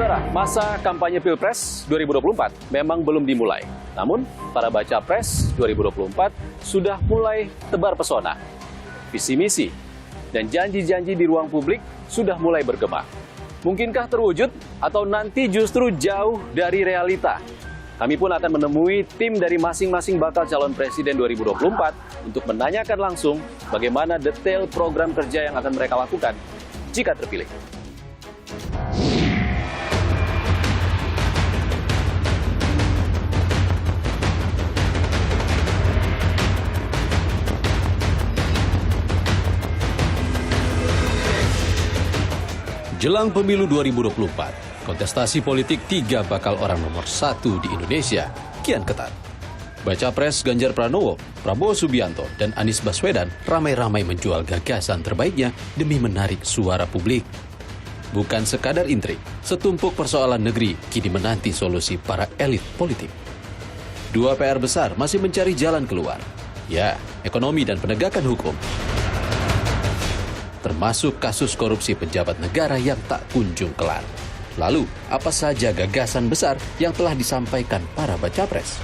Saudara, masa kampanye Pilpres 2024 memang belum dimulai. Namun, para baca pres 2024 sudah mulai tebar pesona. Visi misi dan janji-janji di ruang publik sudah mulai bergema. Mungkinkah terwujud atau nanti justru jauh dari realita? Kami pun akan menemui tim dari masing-masing bakal calon presiden 2024 untuk menanyakan langsung bagaimana detail program kerja yang akan mereka lakukan jika terpilih. Jelang pemilu 2024, kontestasi politik tiga bakal orang nomor satu di Indonesia kian ketat. Baca pres Ganjar Pranowo, Prabowo Subianto, dan Anies Baswedan ramai-ramai menjual gagasan terbaiknya demi menarik suara publik. Bukan sekadar intrik, setumpuk persoalan negeri kini menanti solusi para elit politik. Dua PR besar masih mencari jalan keluar. Ya, ekonomi dan penegakan hukum. Termasuk kasus korupsi pejabat negara yang tak kunjung kelar. Lalu, apa saja gagasan besar yang telah disampaikan para baca pres?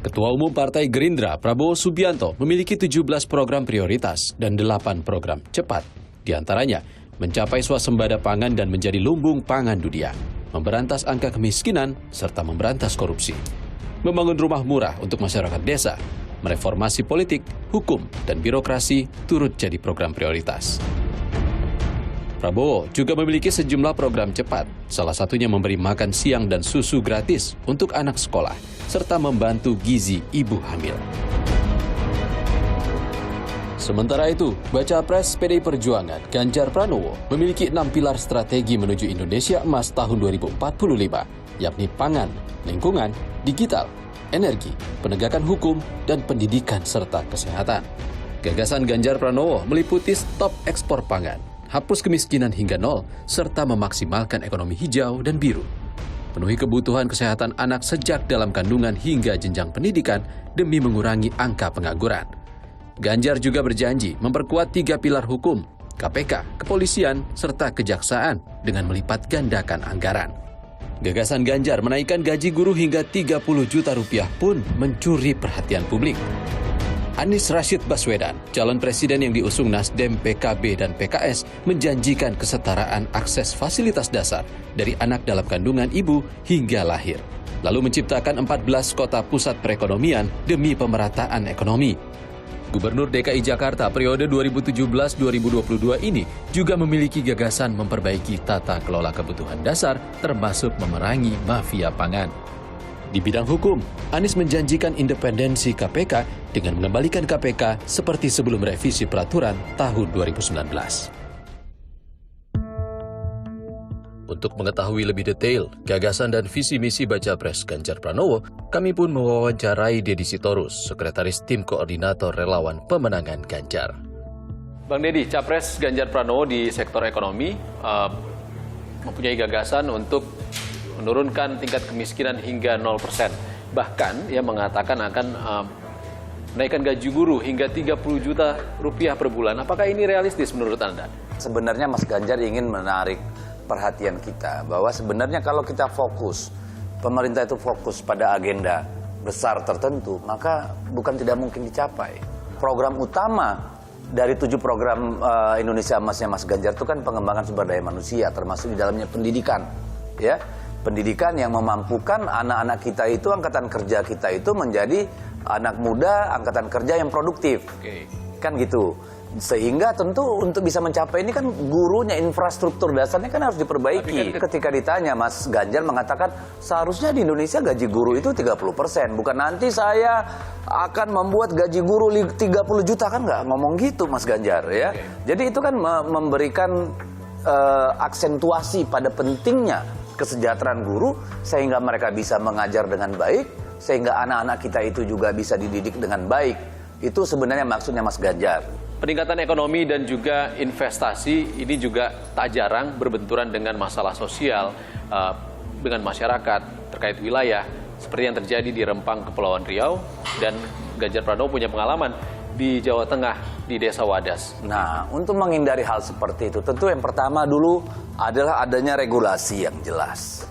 Ketua Umum Partai Gerindra, Prabowo Subianto, memiliki 17 program prioritas dan 8 program cepat. Di antaranya, mencapai swasembada pangan dan menjadi lumbung pangan dunia, memberantas angka kemiskinan, serta memberantas korupsi, membangun rumah murah untuk masyarakat desa, mereformasi politik, hukum, dan birokrasi turut jadi program prioritas. Prabowo juga memiliki sejumlah program cepat, salah satunya memberi makan siang dan susu gratis untuk anak sekolah, serta membantu gizi ibu hamil. Sementara itu, baca pres PDI Perjuangan Ganjar Pranowo memiliki 6 pilar strategi menuju Indonesia Emas tahun 2045, yakni pangan, lingkungan, digital, energi, penegakan hukum, dan pendidikan serta kesehatan. Gagasan Ganjar Pranowo meliputi stop ekspor pangan, hapus kemiskinan hingga nol, serta memaksimalkan ekonomi hijau dan biru. Penuhi kebutuhan kesehatan anak sejak dalam kandungan hingga jenjang pendidikan demi mengurangi angka pengangguran. Ganjar juga berjanji memperkuat 3 pilar hukum, KPK, kepolisian, serta kejaksaan dengan melipat gandakan anggaran. Gagasan Ganjar menaikkan gaji guru hingga 30 juta rupiah pun mencuri perhatian publik. Anies Rashid Baswedan, calon presiden yang diusung Nasdem, PKB, dan PKS, menjanjikan kesetaraan akses fasilitas dasar dari anak dalam kandungan ibu hingga lahir. Lalu menciptakan 14 kota pusat perekonomian demi pemerataan ekonomi. Gubernur DKI Jakarta periode 2017-2022 ini juga memiliki gagasan memperbaiki tata kelola kebutuhan dasar termasuk memerangi mafia pangan. Di bidang hukum, Anies menjanjikan independensi KPK dengan mengembalikan KPK seperti sebelum revisi peraturan tahun 2019. Untuk mengetahui lebih detail gagasan dan visi misi baca pres Ganjar Pranowo, kami pun mewawancarai Deddy Sitorus, Sekretaris Tim Koordinator Relawan Pemenangan Ganjar. Bang Deddy, Capres Ganjar Pranowo di sektor ekonomi mempunyai gagasan untuk menurunkan tingkat kemiskinan hingga 0%. Bahkan ia mengatakan akan menaikkan gaji guru hingga 30 juta rupiah per bulan. Apakah ini realistis menurut Anda? Sebenarnya Mas Ganjar ingin menarik perhatian kita bahwa sebenarnya kalau kita fokus, pemerintah itu fokus pada agenda besar tertentu, maka bukan tidak mungkin dicapai. Program utama dari 7 program Indonesia Emasnya Mas Ganjar itu kan pengembangan sumber daya manusia, termasuk di dalamnya pendidikan, ya. Pendidikan yang memampukan anak-anak kita itu, angkatan kerja kita itu menjadi anak muda, angkatan kerja yang produktif. Kan gitu. Sehingga tentu untuk bisa mencapai ini kan gurunya, infrastruktur dasarnya kan harus diperbaiki. Ketika ditanya, Mas Ganjar mengatakan seharusnya di Indonesia gaji guru itu 30%. Bukan nanti saya akan membuat gaji guru 30 juta, kan nggak ngomong gitu Mas Ganjar, ya. Jadi itu kan memberikan aksentuasi pada pentingnya kesejahteraan guru sehingga mereka bisa mengajar dengan baik, sehingga anak-anak kita itu juga bisa dididik dengan baik. Itu sebenarnya maksudnya Mas Ganjar. Peningkatan ekonomi dan juga investasi ini juga tak jarang berbenturan dengan masalah sosial dengan masyarakat terkait wilayah seperti yang terjadi di Rempang, Kepulauan Riau, dan Ganjar Pranowo punya pengalaman di Jawa Tengah, di Desa Wadas? Nah, untuk menghindari hal seperti itu, tentu yang pertama dulu adalah adanya regulasi yang jelas.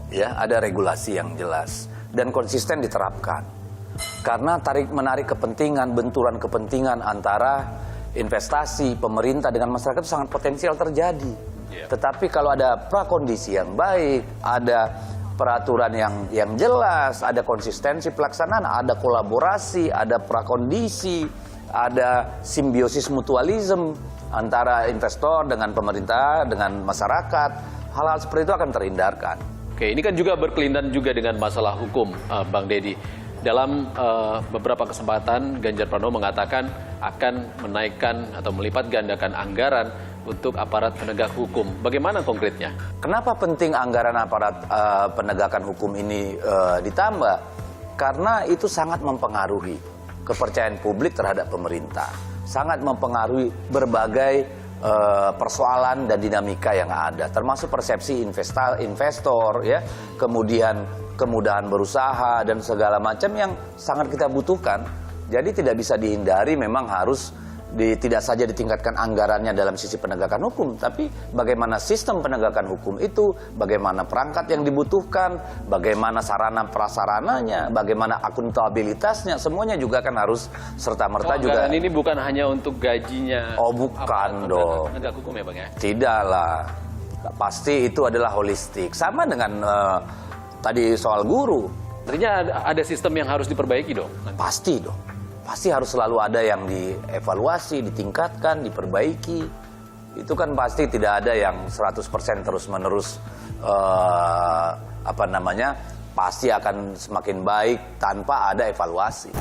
Ya, ada regulasi yang jelas dan konsisten diterapkan. Karena tarik-menarik kepentingan, benturan kepentingan antara investasi, pemerintah dengan masyarakat itu sangat potensial terjadi. Tetapi kalau ada prakondisi yang baik, ada peraturan yang jelas, ada konsistensi pelaksanaan, ada kolaborasi, ada prakondisi, ada simbiosis mutualisme antara investor dengan pemerintah, dengan masyarakat, hal-hal seperti itu akan terhindarkan. Oke, ini kan juga berkelindan juga dengan masalah hukum, Bang Deddy. Dalam beberapa kesempatan, Ganjar Pranowo mengatakan akan menaikkan atau melipat gandakan anggaran untuk aparat penegak hukum. Bagaimana konkretnya? Kenapa penting anggaran aparat penegakan hukum ini ditambah? Karena itu sangat mempengaruhi kepercayaan publik terhadap pemerintah. Sangat mempengaruhi berbagai persoalan dan dinamika yang ada, termasuk persepsi investor, ya, kemudian kemudahan berusaha dan segala macam yang sangat kita butuhkan. Jadi tidak bisa dihindari, memang harus tidak saja ditingkatkan anggarannya dalam sisi penegakan hukum, tapi bagaimana sistem penegakan hukum itu, bagaimana perangkat yang dibutuhkan, bagaimana sarana prasarananya, bagaimana akuntabilitasnya, semuanya juga kan harus serta-merta juga. Anggaran ini bukan hanya untuk gajinya. Oh, bukan dong. Penegak hukum ya, Bang ya? Tidaklah. Pasti itu adalah holistik. Sama dengan tadi soal guru. Artinya ada sistem yang harus diperbaiki dong? Pasti dong. Pasti harus selalu ada yang dievaluasi, ditingkatkan, diperbaiki. Itu kan pasti tidak ada yang 100% terus-menerus pasti akan semakin baik tanpa ada evaluasi.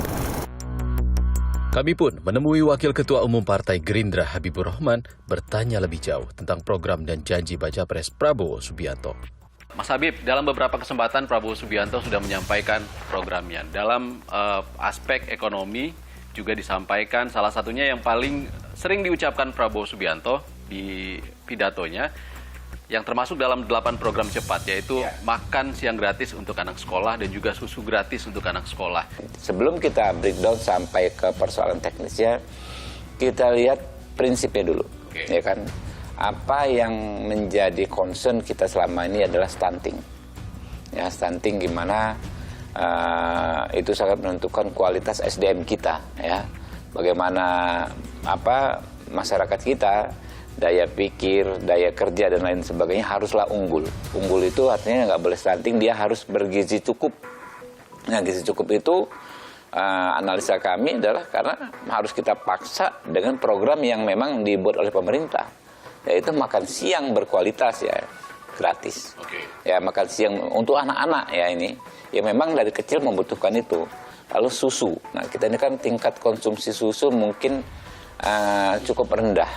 Kami pun menemui Wakil Ketua Umum Partai Gerindra Habibur Rahman bertanya lebih jauh tentang program dan janji Baca Pres Prabowo Subianto. Mas Habib, dalam beberapa kesempatan Prabowo Subianto sudah menyampaikan programnya. Dalam aspek ekonomi juga disampaikan, salah satunya yang paling sering diucapkan Prabowo Subianto di pidatonya, yang termasuk dalam 8 program cepat, yaitu makan siang gratis untuk anak sekolah dan juga susu gratis untuk anak sekolah. Sebelum kita breakdown sampai ke persoalan teknisnya, kita lihat prinsipnya dulu. Ya kan? Apa yang menjadi concern kita selama ini adalah stunting. Ya, stunting gimana itu sangat menentukan kualitas SDM kita, ya. Bagaimana masyarakat kita, daya pikir, daya kerja dan lain sebagainya haruslah unggul. Unggul itu artinya nggak boleh stunting, dia harus bergizi cukup. Nah, gizi cukup itu analisa kami adalah karena harus kita paksa dengan program yang memang dibuat oleh pemerintah. Yaitu makan siang berkualitas, ya, gratis. Ya, makan siang untuk anak-anak, ya, ini ya memang dari kecil membutuhkan itu. Lalu susu, nah kita ini kan tingkat konsumsi susu mungkin cukup rendah,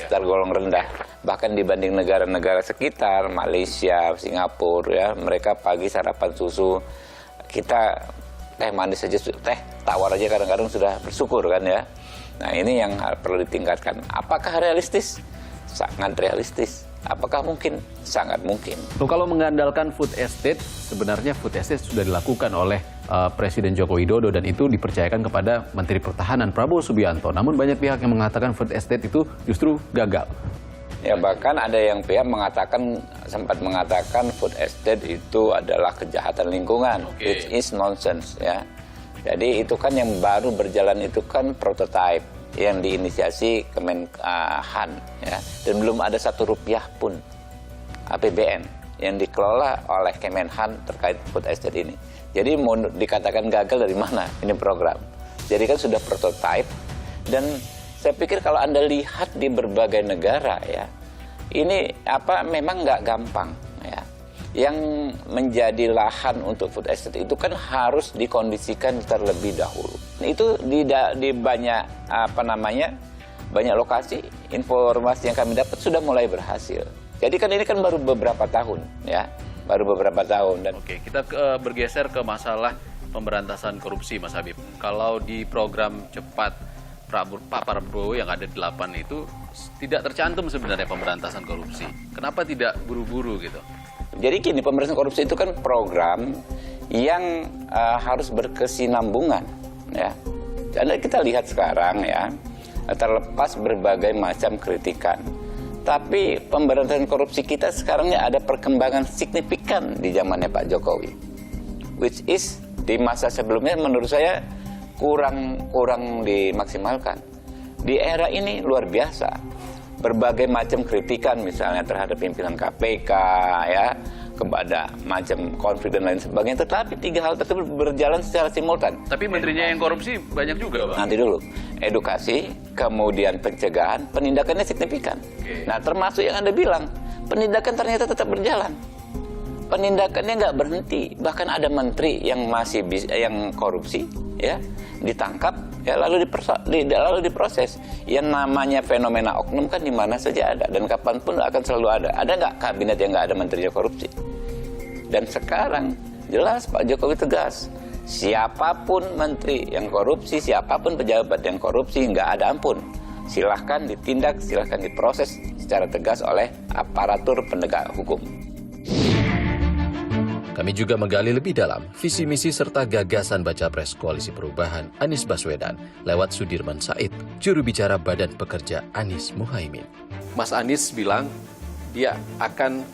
tergolong rendah. Bahkan dibanding negara-negara sekitar, Malaysia, Singapura, ya, mereka pagi sarapan susu, kita teh manis saja, teh tawar aja kadang-kadang sudah bersyukur kan, ya. Nah, ini yang perlu ditingkatkan. Apakah realistis? Sangat realistis. Apakah mungkin? Sangat mungkin. Kalau mengandalkan food estate, sebenarnya food estate sudah dilakukan oleh Presiden Joko Widodo dan itu dipercayakan kepada Menteri Pertahanan Prabowo Subianto. Namun banyak pihak yang mengatakan food estate itu justru gagal. Ya, bahkan ada yang pihak sempat mengatakan food estate itu adalah kejahatan lingkungan, which is nonsense, ya. Jadi itu kan yang baru berjalan itu kan prototipe yang diinisiasi Kemenhan, ya, dan belum ada Rp1 pun APBN yang dikelola oleh Kemenhan terkait food estate ini. Jadi mau dikatakan gagal dari mana ini program? Jadi kan sudah prototipe, dan saya pikir kalau Anda lihat di berbagai negara, ya, ini memang nggak gampang, ya. Yang menjadi lahan untuk food estate itu kan harus dikondisikan terlebih dahulu. Itu di banyak banyak lokasi, informasi yang kami dapat sudah mulai berhasil. Jadi kan ini kan baru beberapa tahun, ya, baru beberapa tahun. Dan Oke, kita bergeser ke masalah pemberantasan korupsi, Mas Habib. Kalau di program cepat Pak Prabowo yang ada 8 itu tidak tercantum sebenarnya pemberantasan korupsi. Kenapa tidak buru-buru gitu? Jadi gini, pemberantasan korupsi itu kan program yang harus berkesinambungan, ya. Dan kita lihat sekarang ya, terlepas berbagai macam kritikan, tapi pemberantasan korupsi kita sekarang ini ada perkembangan signifikan di zamannya Pak Jokowi, which is di masa sebelumnya menurut saya kurang dimaksimalkan. Di era ini luar biasa, berbagai macam kritikan misalnya terhadap pimpinan KPK ya, kepada macam konflik dan lain sebagainya, tetapi tiga hal tersebut berjalan secara simultan. Tapi menterinya yang korupsi banyak juga, Pak. Nanti dulu, edukasi, kemudian pencegahan, penindakannya signifikan. Nah, termasuk yang Anda bilang, penindakan ternyata tetap berjalan. Penindakannya nggak berhenti, bahkan ada menteri yang masih yang korupsi, ya, ditangkap, ya, lalu diproses. Yang namanya fenomena oknum kan di mana saja ada dan kapanpun akan selalu ada. Ada nggak kabinet yang nggak ada menterinya korupsi? Dan sekarang jelas Pak Jokowi tegas, siapapun menteri yang korupsi, siapapun pejabat yang korupsi, nggak ada ampun. Silahkan ditindak, silahkan diproses secara tegas oleh aparatur penegak hukum. Kami juga menggali lebih dalam visi misi serta gagasan Baca Pres Koalisi Perubahan Anies Baswedan lewat Sudirman Said, juru bicara Badan Pekerja Anies Muhaimin. Mas Anies bilang dia akan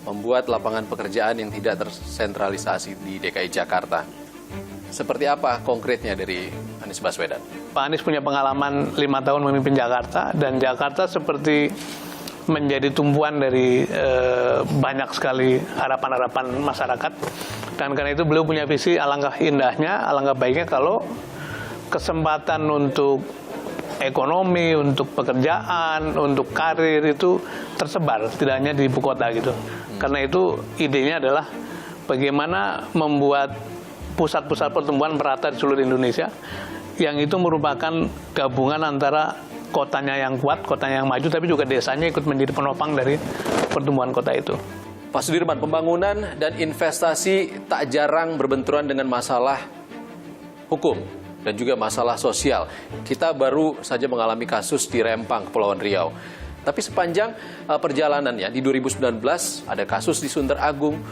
membuat lapangan pekerjaan yang tidak tersentralisasi di DKI Jakarta. Seperti apa konkretnya dari Anies Baswedan? Pak Anies punya pengalaman 5 tahun memimpin Jakarta, dan Jakarta seperti menjadi tumpuan dari banyak sekali harapan-harapan masyarakat. Dan karena itu beliau punya visi, alangkah indahnya, alangkah baiknya kalau kesempatan untuk ekonomi, untuk pekerjaan, untuk karir itu tersebar, tidak hanya di ibu kota gitu. Karena itu idenya adalah bagaimana membuat pusat-pusat pertumbuhan merata di seluruh Indonesia, yang itu merupakan gabungan antara kotanya yang kuat, kotanya yang maju, tapi juga desanya ikut menjadi penopang dari pertumbuhan kota itu. Pak Sudirman, pembangunan dan investasi tak jarang berbenturan dengan masalah hukum dan juga masalah sosial. Kita baru saja mengalami kasus di Rempang, Kepulauan Riau. Tapi sepanjang perjalanannya, di 2019 ada kasus di Sunter Agung,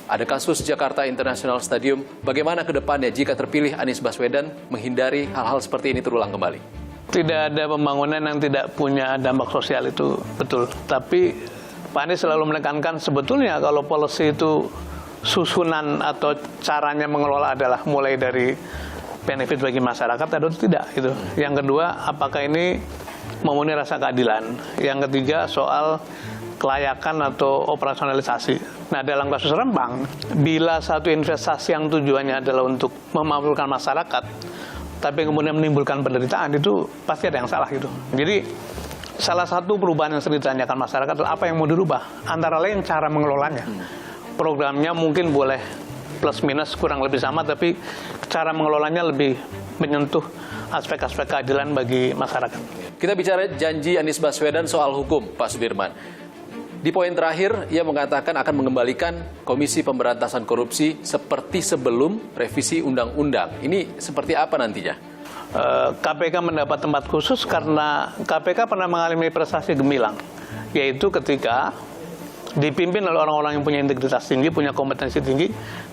ada kasus Jakarta International Stadium. Bagaimana ke depannya jika terpilih Anies Baswedan menghindari hal-hal seperti ini terulang kembali? Tidak ada pembangunan yang tidak punya dampak sosial, itu betul. Tapi Pak Anies selalu menekankan sebetulnya kalau policy itu susunan atau caranya mengelola adalah mulai dari benefit bagi masyarakat atau tidak. Gitu. Yang kedua, apakah ini memenuhi rasa keadilan. Yang ketiga, soal kelayakan atau operasionalisasi. Nah, dalam kasus Rempang, bila satu investasi yang tujuannya adalah untuk memakmurkan masyarakat, tapi kemudian menimbulkan penderitaan, itu pasti ada yang salah gitu. Jadi salah satu perubahan yang sering ditanyakan masyarakat adalah apa yang mau dirubah, antara lain cara mengelolanya. Programnya mungkin boleh plus minus kurang lebih sama, tapi cara mengelolanya lebih menyentuh aspek-aspek keadilan bagi masyarakat. Kita bicara janji Anies Baswedan soal hukum, Pak Sudirman. Di poin terakhir, ia mengatakan akan mengembalikan Komisi Pemberantasan Korupsi seperti sebelum revisi undang-undang. Ini seperti apa nantinya? KPK mendapat tempat khusus karena KPK pernah mengalami prestasi gemilang, yaitu ketika dipimpin oleh orang-orang yang punya integritas tinggi, punya kompetensi tinggi,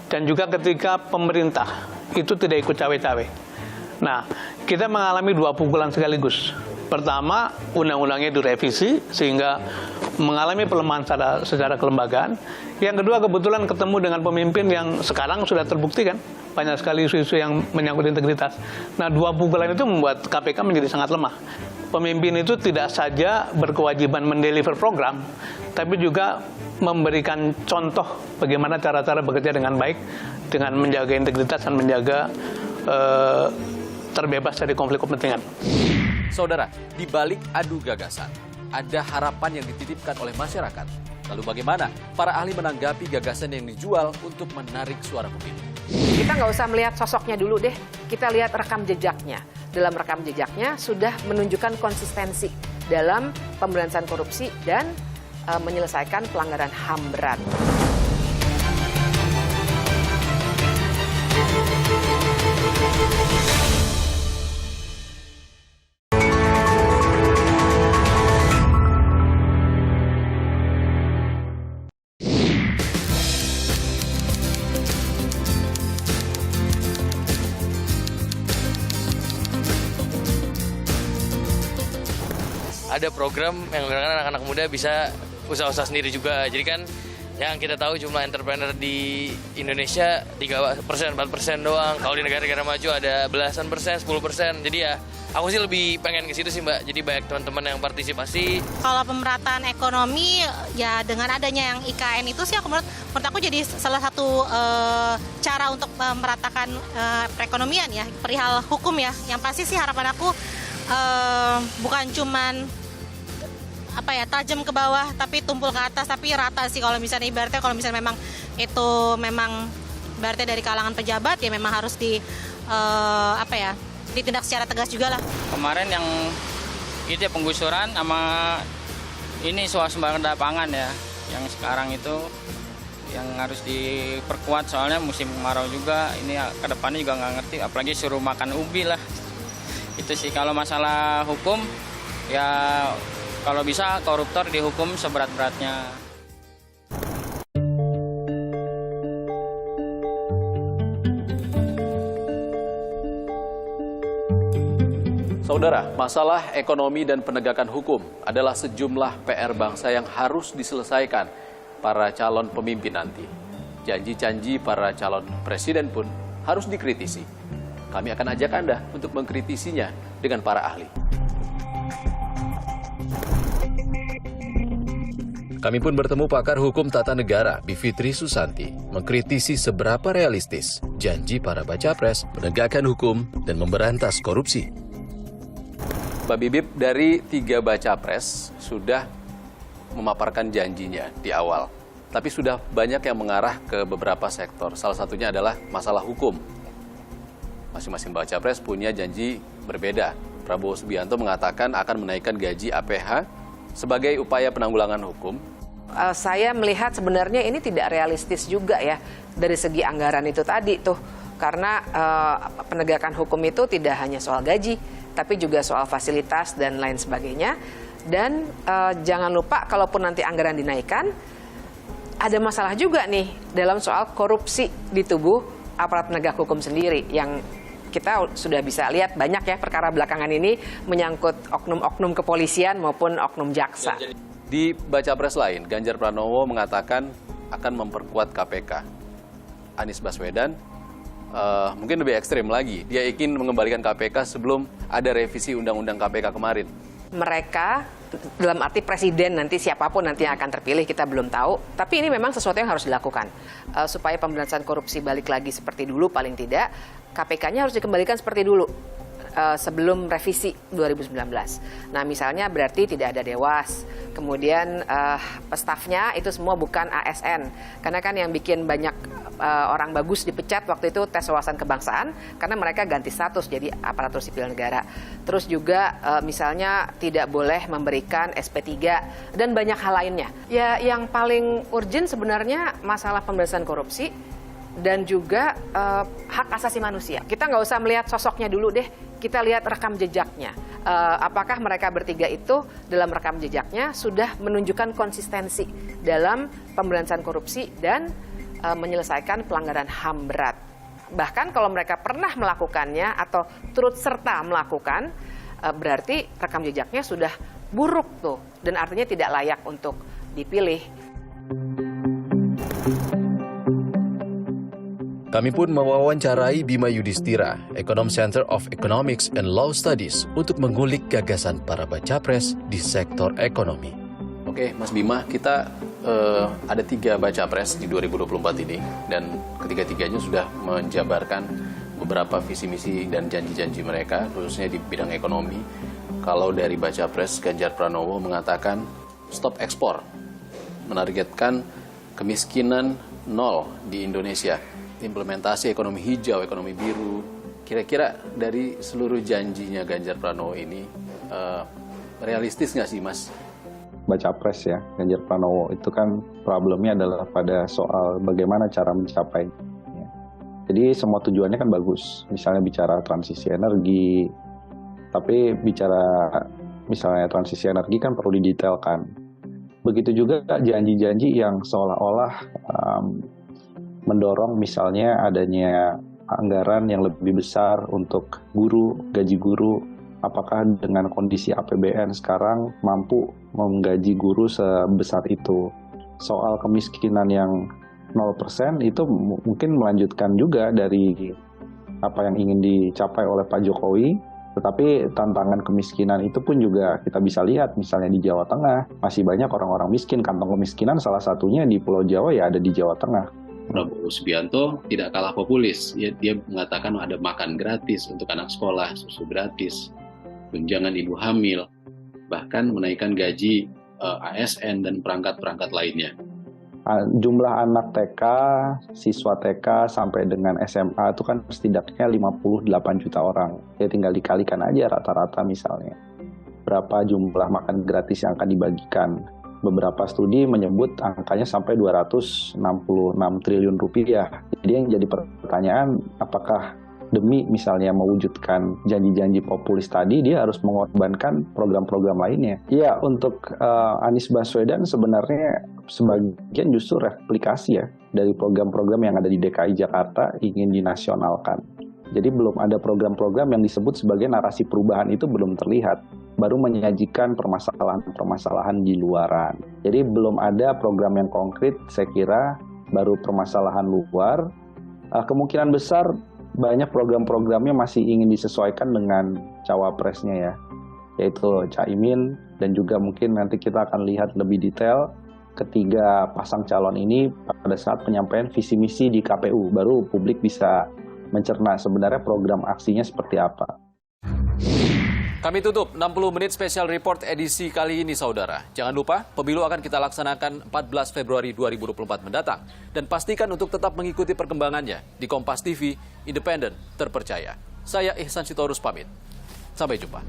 dan juga ketika pemerintah itu tidak ikut cawe-cawe. Nah, kita mengalami 2 pukulan sekaligus. Pertama, undang-undangnya direvisi sehingga mengalami pelemahan secara kelembagaan. Yang kedua, kebetulan ketemu dengan pemimpin yang sekarang sudah terbukti kan banyak sekali isu-isu yang menyangkut integritas. Nah, 2 pukulan itu membuat KPK menjadi sangat lemah. Pemimpin itu tidak saja berkewajiban mendeliver program, tapi juga memberikan contoh bagaimana cara-cara bekerja dengan baik, dengan menjaga integritas dan menjaga terbebas dari konflik kepentingan. Saudara, di balik adu gagasan, ada harapan yang dititipkan oleh masyarakat. Lalu bagaimana para ahli menanggapi gagasan yang dijual untuk menarik suara pemilih? Kita nggak usah melihat sosoknya dulu deh, kita lihat rekam jejaknya. Dalam rekam jejaknya sudah menunjukkan konsistensi dalam pemberantasan korupsi dan menyelesaikan pelanggaran HAM berat. ada program yang anak-anak muda bisa usaha-usaha sendiri juga. Jadi kan yang kita tahu jumlah entrepreneur di Indonesia 3%, 4% doang. Kalau di negara-negara maju ada belasan persen, 10%. Jadi ya aku sih lebih pengen ke situ sih Mbak. Jadi banyak teman-teman yang partisipasi. Kalau pemerataan ekonomi ya dengan adanya yang IKN itu sih menurut aku jadi salah satu cara untuk meratakan perekonomian ya, perihal hukum ya. Yang pasti sih harapan aku bukan cuman tajam ke bawah tapi tumpul ke atas, tapi rata sih. Kalau misalnya ibaratnya memang itu memang ibaratnya dari kalangan pejabat ya memang harus ditindak secara tegas juga lah. Kemarin yang itu ya penggusuran sama ini swasembada pangan ya, yang sekarang itu yang harus diperkuat soalnya musim kemarau juga, ini kedepannya juga nggak ngerti, apalagi suruh makan ubi lah. Itu sih kalau masalah hukum ya kalau bisa koruptor dihukum seberat-beratnya. Saudara, masalah ekonomi dan penegakan hukum adalah sejumlah PR bangsa yang harus diselesaikan para calon pemimpin nanti. Janji-janji para calon presiden pun harus dikritisi. Kami akan ajak Anda untuk mengkritisinya dengan para ahli. Kami pun bertemu pakar hukum tata negara Bivitri Susanti, mengkritisi seberapa realistis janji para baca pres menegakkan hukum dan memberantas korupsi. Mbak Bibip, dari 3 baca pres sudah memaparkan janjinya di awal. Tapi sudah banyak yang mengarah ke beberapa sektor. Salah satunya adalah masalah hukum. Masing-masing baca pres punya janji berbeda. Prabowo Subianto mengatakan akan menaikkan gaji APH sebagai upaya penanggulangan hukum. Saya melihat sebenarnya ini tidak realistis juga ya dari segi anggaran itu tadi tuh. Karena penegakan hukum itu tidak hanya soal gaji, tapi juga soal fasilitas dan lain sebagainya. Dan jangan lupa kalaupun nanti anggaran dinaikkan, ada masalah juga nih dalam soal korupsi di tubuh aparat penegak hukum sendiri yang kita sudah bisa lihat banyak ya perkara belakangan ini menyangkut oknum-oknum kepolisian maupun oknum jaksa. Di baca pres lain, Ganjar Pranowo mengatakan akan memperkuat KPK. Anies Baswedan mungkin lebih ekstrim lagi. Dia ingin mengembalikan KPK sebelum ada revisi Undang-Undang KPK kemarin. Mereka, dalam arti presiden nanti siapapun nanti yang akan terpilih kita belum tahu. Tapi ini memang sesuatu yang harus dilakukan. Supaya pemberantasan korupsi balik lagi seperti dulu paling tidak, KPK-nya harus dikembalikan seperti dulu. Sebelum revisi 2019. Nah misalnya berarti tidak ada dewas, kemudian stafnya itu semua bukan ASN, karena kan yang bikin banyak orang bagus dipecat waktu itu tes wawasan kebangsaan, karena mereka ganti status jadi aparatur sipil negara. Terus juga misalnya tidak boleh memberikan SP3 dan banyak hal lainnya. Ya yang paling urgent sebenarnya masalah pemberantasan korupsi dan juga hak asasi manusia. Kita nggak usah melihat sosoknya dulu deh, kita lihat rekam jejaknya. Apakah mereka bertiga itu dalam rekam jejaknya sudah menunjukkan konsistensi dalam pemberantasan korupsi dan menyelesaikan pelanggaran HAM berat. Bahkan kalau mereka pernah melakukannya atau turut serta melakukan, berarti rekam jejaknya sudah buruk tuh, dan artinya tidak layak untuk dipilih. Kami pun mewawancarai Bima Yudhistira, Econom Center of Economics and Law Studies, untuk mengulik gagasan para baca pres di sektor ekonomi. Oke, Mas Bima, kita ada 3 baca pres di 2024 ini, dan ketiga-tiganya sudah menjabarkan beberapa visi misi dan janji-janji mereka, khususnya di bidang ekonomi. Kalau dari baca pres, Ganjar Pranowo mengatakan stop ekspor, menargetkan kemiskinan 0 di Indonesia, implementasi ekonomi hijau, ekonomi biru. Kira-kira dari seluruh janjinya Ganjar Pranowo ini realistis nggak sih, Mas? Baca pres ya, Ganjar Pranowo itu kan problemnya adalah pada soal bagaimana cara mencapai. Ya. Jadi semua tujuannya kan bagus, misalnya bicara transisi energi, tapi bicara misalnya transisi energi kan perlu didetailkan. Begitu juga janji-janji yang seolah-olah mendorong misalnya adanya anggaran yang lebih besar untuk guru, gaji guru, apakah dengan kondisi APBN sekarang mampu menggaji guru sebesar itu. Soal kemiskinan yang 0% itu mungkin melanjutkan juga dari apa yang ingin dicapai oleh Pak Jokowi, tetapi tantangan kemiskinan itu pun juga kita bisa lihat, misalnya di Jawa Tengah, masih banyak orang-orang miskin. Kantong kemiskinan salah satunya di Pulau Jawa ya ada di Jawa Tengah. Prabowo Subianto tidak kalah populis. Dia mengatakan ada makan gratis untuk anak sekolah, susu gratis, tunjangan ibu hamil, bahkan menaikkan gaji ASN dan perangkat-perangkat lainnya. Jumlah anak TK, siswa TK sampai dengan SMA itu kan setidaknya 58 juta orang. Ya tinggal dikalikan aja rata-rata misalnya. Berapa jumlah makan gratis yang akan dibagikan. Beberapa studi menyebut angkanya sampai 266 triliun rupiah. Jadi yang jadi pertanyaan, apakah demi misalnya mewujudkan janji-janji populis tadi, dia harus mengorbankan program-program lainnya. Ya, untuk Anies Baswedan sebenarnya sebagian justru replikasi ya dari program-program yang ada di DKI Jakarta ingin dinasionalkan. Jadi belum ada program-program yang disebut sebagai narasi perubahan itu belum terlihat. Baru menyajikan permasalahan-permasalahan di luaran. Jadi belum ada program yang konkret, saya kira baru permasalahan luar. Kemungkinan besar banyak program-programnya masih ingin disesuaikan dengan cawapresnya ya, yaitu Caimin, dan juga mungkin nanti kita akan lihat lebih detail ketiga pasang calon ini pada saat penyampaian visi misi di KPU, baru publik bisa mencerna sebenarnya program aksinya seperti apa. Kami tutup 60 menit special report edisi kali ini, saudara. Jangan lupa, pemilu akan kita laksanakan 14 Februari 2024 mendatang. Dan pastikan untuk tetap mengikuti perkembangannya di Kompas TV, independen, terpercaya. Saya Ihsan Sitorus pamit. Sampai jumpa.